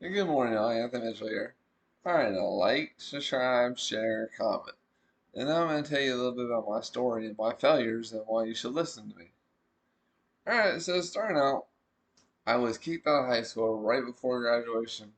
Hey, good morning, all. Anthony Mitchell here. Alright, now like, subscribe, share, comment. And now I'm going to tell you a little bit about my story and my failures and why you should listen to me. Alright, so starting out, I was kicked out of high school right before graduation.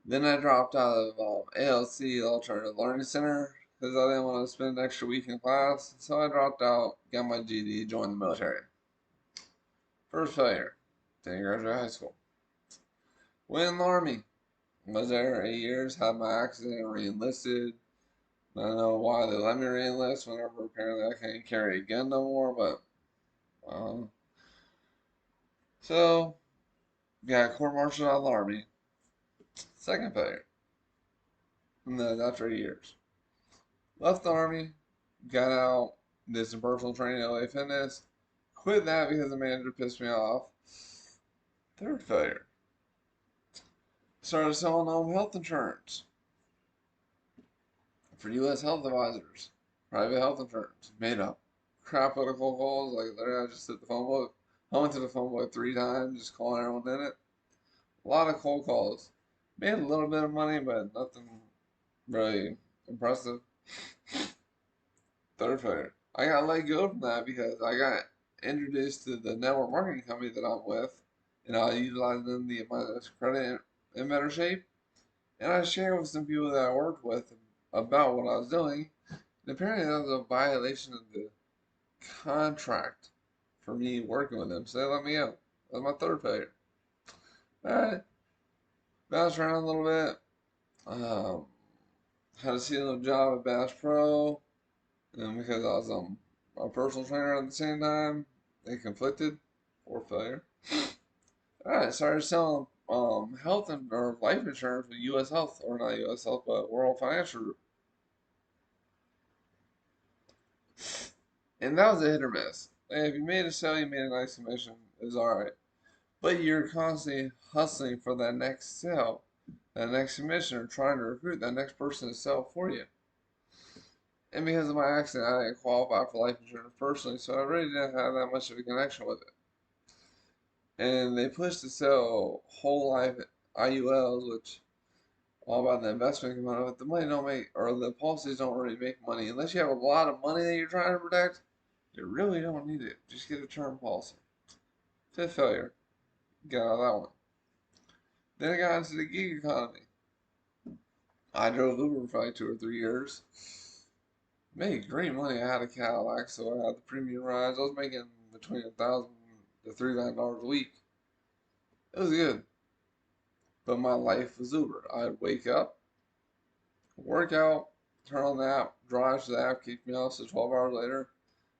Then I dropped out of ALC, Alternative Learning Center, because I didn't want to spend an extra week in class. So I dropped out, got my GED, joined the military. First failure, didn't graduate high school. Went in the Army. Was there 8 years, had my accident, reenlisted. I don't know why they let me reenlist whenever apparently I can't carry a gun no more, but um, so got court-martialed out of the Army. Second failure. And then after 8 years. Left the Army, got out, did some personal training at LA Fitness, quit that because the manager pissed me off. Third failure. Started selling home health insurance for U.S. health advisors. Private health insurance. Made up crap load of cold calls. Like literally I just hit the phone book. I went to the phone book 3 times, just calling everyone in it. A lot of cold calls. Made a little bit of money, but nothing really impressive. Third failure. I got let go from that because I got introduced to the network marketing company that I'm with, and I utilized them to get my credit in better shape. And I shared with some people that I worked with about what I was doing. And apparently that was a violation of the contract for me working with them, so they let me out. That was my third failure. Alright, bounced around a little bit. Um, had a seasonal job at Bass Pro, and because I was a personal trainer at the same time, they conflicted. Fourth failure. Alright, started selling health and or life insurance with U.S. Health, or not U.S. Health, but World Financial Group. And that was a hit or miss. If you made a sale, you made a nice commission, it was alright. But you're constantly hustling for that next sale, that next commission, or trying to recruit that next person to sell for you. And because of my accident, I didn't qualify for life insurance personally, so I really didn't have that much of a connection with it. And they pushed to sell whole life IULs, which all about the investment component of it. The money don't make, or the policies don't really make money unless you have a lot of money that you're trying to protect. You really don't need it. Just get a term policy. Fifth failure. Get out of that one. Then I got into the gig economy. I drove Uber for like 2 or 3 years. Made great money. I had a Cadillac, so I had the premium rides. I was making between $1,000 to $3,000 a week. It was good. But my life was Uber. I'd wake up, work out, turn on the app, drive to the app, keep me off, so 12 hours later.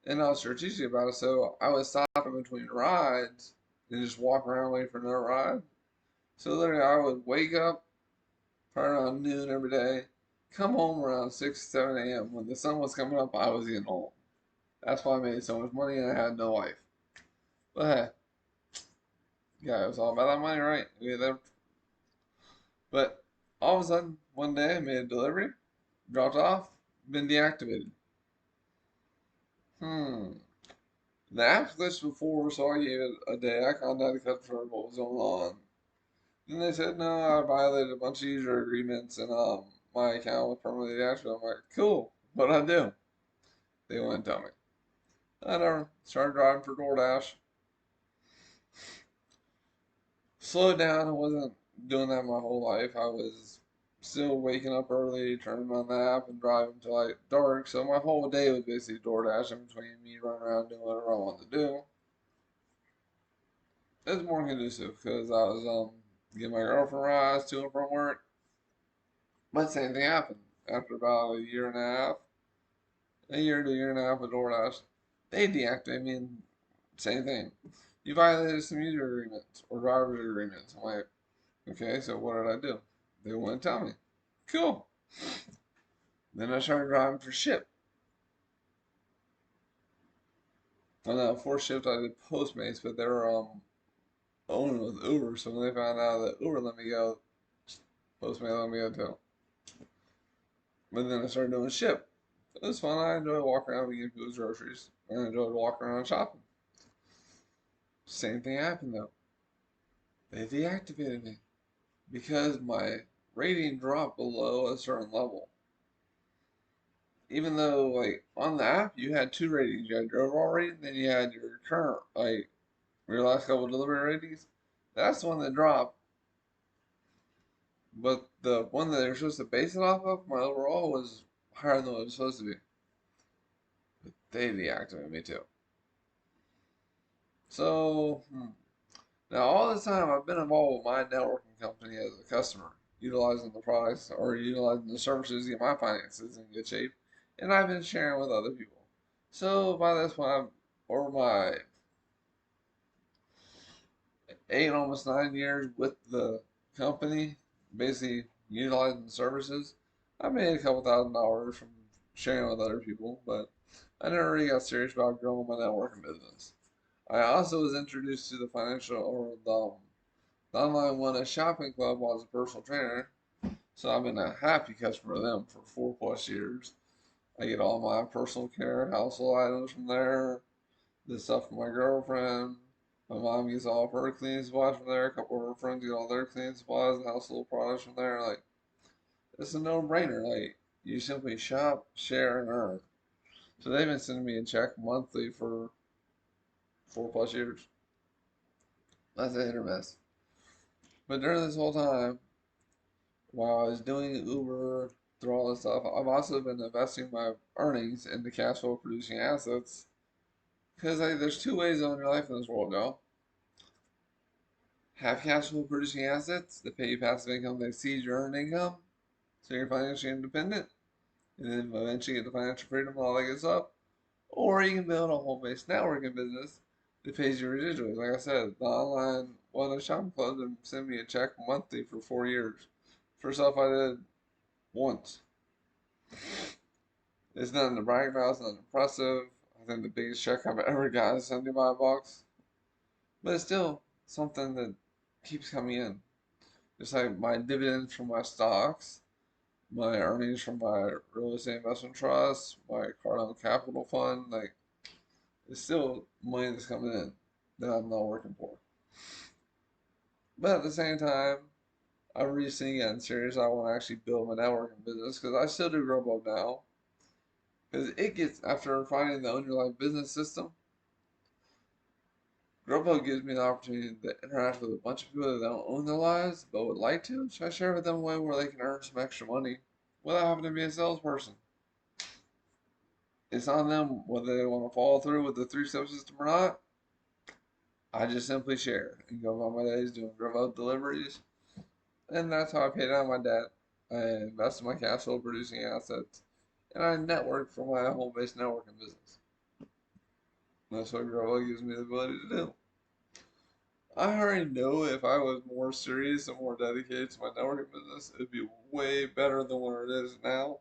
And I was strategic about it, so I would stop in between rides and just walk around waiting for another ride. So literally, I would wake up, probably around noon every day, come home around 6, 7 a.m. When the sun was coming up, I was getting home. That's why I made so much money and I had no wife. But hey, yeah, it was all about that money, right? But all of a sudden, one day I made a delivery, dropped off, been deactivated. Hmm. The app glitched before, so I gave it a day. I contacted the customer what was going on. Then they said, no, I violated a bunch of user agreements and my account was permanently deactivated. I'm like, cool, what'd I do? They wouldn't tell me. I never started driving for DoorDash. Slowed down. I wasn't doing that my whole life. I was still waking up early, turning on the app, and driving until like dark. So my whole day was basically DoorDash in between me running around doing whatever I wanted to do. It was more conducive because I was getting my girlfriend rides to and from work. But same thing happened after about a year and a half, a year to a year and a half with DoorDash. They deactivated me, and same thing. You violated some user agreements or driver's agreements. I'm like, okay, so what did I do? They wouldn't tell me. Cool. Then I started driving for Ship. On that fourth shift, I did Postmates, but they were owning with Uber. So when they found out that Uber let me go, Postmates let me go too. But then I started doing Ship. It was fun. I enjoyed walking around and getting people's groceries. I enjoyed walking around shopping. Same thing happened though. They deactivated me because my rating dropped below a certain level. Even though, like, on the app, you had two ratings. You had your overall rating, then you had your current, like, your last couple of delivery ratings. That's the one that dropped. But the one that they're supposed to base it off of, my overall, was higher than what it was supposed to be. But they deactivated me too. So, now all this time I've been involved with my networking company as a customer, utilizing the products or utilizing the services to get my finances in good shape, and I've been sharing with other people. So by this point, or my 8, almost 9 years with the company, basically utilizing the services, I made a couple $1,000s from sharing with other people, but I never really got serious about growing my networking business. I also was introduced to the financial or the online one, a shopping club, while I was a personal trainer. So I've been a happy customer of them for 4+ years. I get all my personal care, household items from there, the stuff from my girlfriend. My mom gets all of her cleaning supplies from there. A couple of her friends get all their cleaning supplies and household products from there. Like, it's a no-brainer. Like, you simply shop, share, and earn. So they've been sending me a check monthly for 4+ years. That's a hit or miss. But during this whole time, while I was doing Uber, through all this stuff, I've also been investing my earnings into cash flow producing assets. Because there's two ways to own your life in this world, y'all. Have cash flow producing assets that pay you passive income that exceeds your earned income, so you're financially independent, and then eventually get the financial freedom and all that good stuff. Or you can build a home-based networking business that pays you residuals. Like I said, the online one of the shopping clubs and send me a check monthly for 4 years for stuff I did once. It's nothing to brag about, it's nothing impressive. I think the biggest check I've ever got is $75. But it's still something that keeps coming in. Just like my dividends from my stocks, my earnings from my real estate investment trust, my Cardone Capital Fund, like, it's still money that's coming in that I'm not working for. But at the same time, I'm recently getting serious. I want to actually build my networking business because I still do Grubhub now. Because it gets, after finding the Own Your Life business system, Grubhub gives me the opportunity to interact with a bunch of people that don't own their lives but would like to. So I share with them a way where they can earn some extra money without having to be a salesperson. It's on them whether they want to follow through with the 3-step system or not. I just simply share and go about my days doing Grubhub deliveries. And that's how I pay down my debt. I invest in my cash flow producing assets. And I network for my home based networking business. That's what Grubhub gives me the ability to do. I already know if I was more serious and more dedicated to my networking business, it'd be way better than what it is now.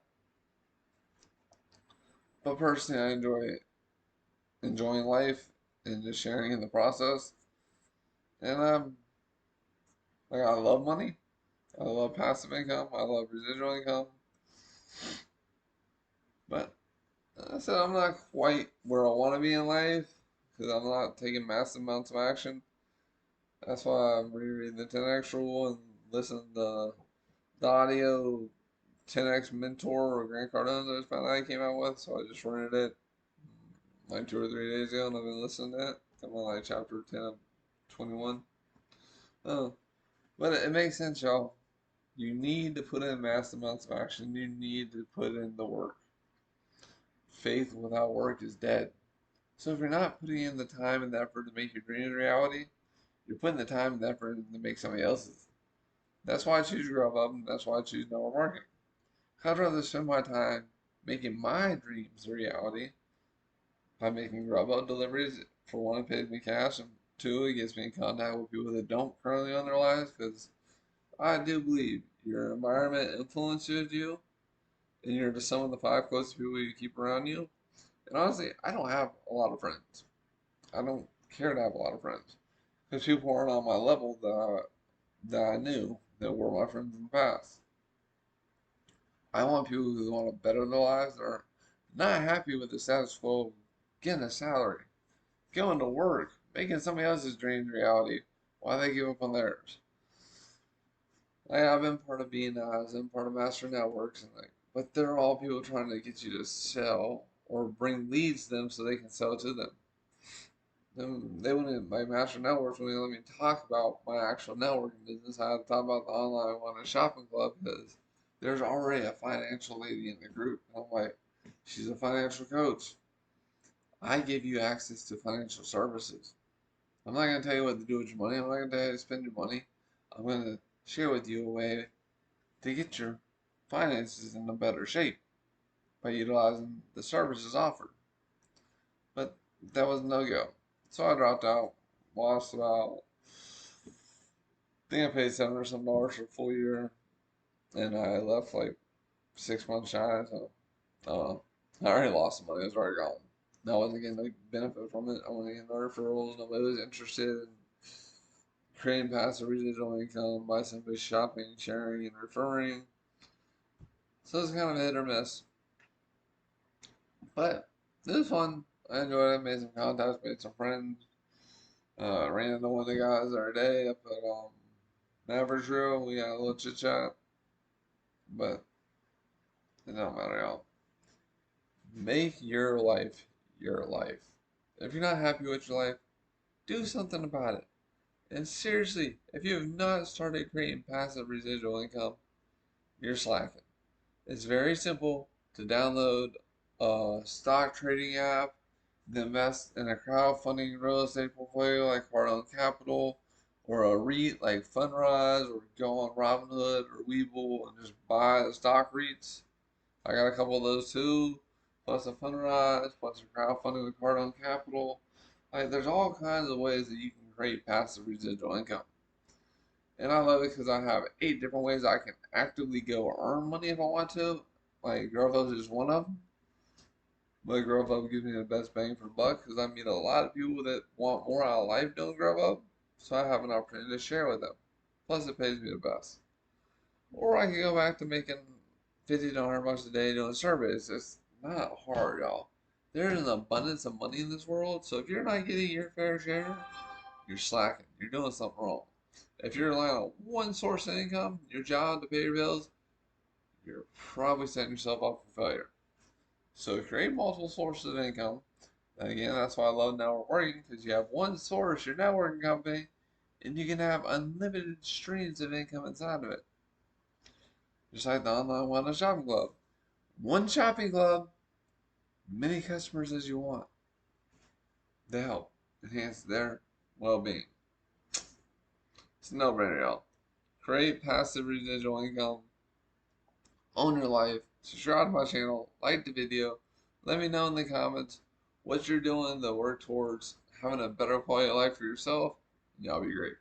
But personally, I enjoy enjoying life and just sharing in the process. And like, I love money. I love passive income. I love residual income. But I said I'm not quite where I want to be in life because I'm not taking massive amounts of action. That's why I'm rereading the 10X rule and listening to the audio 10X Mentor or Grant Cardone that I found out he came out with. So I just rented it like 2 or 3 days ago and I've been listening to it. I'm on like chapter 10 of 21. Oh, but it makes sense, y'all. You need to put in massive amounts of action. You need to put in the work. Faith without work is dead. So if you're not putting in the time and the effort to make your dreams a reality, you're putting the time and the effort in to make somebody else's. That's why I choose Grubhub, and that's why I choose network marketing. I'd rather spend my time making my dreams a reality by making Grubhub deliveries. For one, it pays me cash, and two, it gets me in contact with people that don't currently own their lives, because I do believe your environment influences you, and you're the sum of the 5 closest people you keep around you. And honestly, I don't have a lot of friends. I don't care to have a lot of friends because people aren't on my level that I knew that were my friends in the past. I want people who want to better their lives that are not happy with the status quo of getting a salary, going to work, making somebody else's dreams reality, Why they give up on theirs? Like, I've been part of BNIs and part of Master Networks, and like, but they're all people trying to get you to sell or bring leads to them so they can sell to them. They wouldn't, my Master Networks wouldn't let me talk about my actual networking business. I had to talk about the online one and shopping club because there's already a financial lady in the group. And I'm like, she's a financial coach. I give you access to financial services. I'm not going to tell you what to do with your money. I'm not going to tell you how to spend your money. I'm going to share with you a way to get your finances in a better shape by utilizing the services offered. But that was no go. So I dropped out, lost about, I think I paid $7 or some dollars for a full year, and I left like 6 months shy. So I already lost some money. I was already gone. I wasn't getting no benefit from it. I wasn't getting no referrals. Nobody was interested in creating passive residual income by simply shopping, sharing, and referring. So it's kind of a hit or miss. But it was fun. I enjoyed it. Made some contacts, made some friends. Ran into one of the guys every day up at Average Drill. We had a little chit chat. But it don't matter, y'all. Make your life your life. If you're not happy with your life, do something about it. And seriously, if you have not started creating passive residual income, you're slacking. It's very simple to download a stock trading app, to invest in a crowdfunding real estate portfolio like Hard Capital, or a REIT like Fundrise, or go on Robinhood or Webull and just buy the stock REITs. I got a couple of those too, plus a Fundrise, plus a crowdfunding with Hard Capital. Like, there's all kinds of ways that you can create passive residual income. And I love it because I have 8 different ways I can actively go earn money if I want to. Like, Growth is one of them. But Growth Up gives me the best bang for buck because I meet a lot of people that want more out of life doing Growth Up. So I have an opportunity to share with them. Plus, it pays me the best. Or I can go back to making 50 to 100 bucks a day doing surveys. It's not hard, y'all. There's an abundance of money in this world. So if you're not getting your fair share, you're slacking. You're doing something wrong. If you're relying on one source of income, your job to pay your bills, you're probably setting yourself up for failure. So create multiple sources of income. And again, that's why I love networking, because you have one source, your networking company, and you can have unlimited streams of income inside of it. Just like the online wellness shopping club. One shopping club, many customers as you want. They help enhance their well-being. It's a no-brainer, y'all. Create passive residual income. Own your life. Subscribe to my channel. Like the video. Let me know in the comments what you're doing to work towards having a better quality of life for yourself. And y'all be great.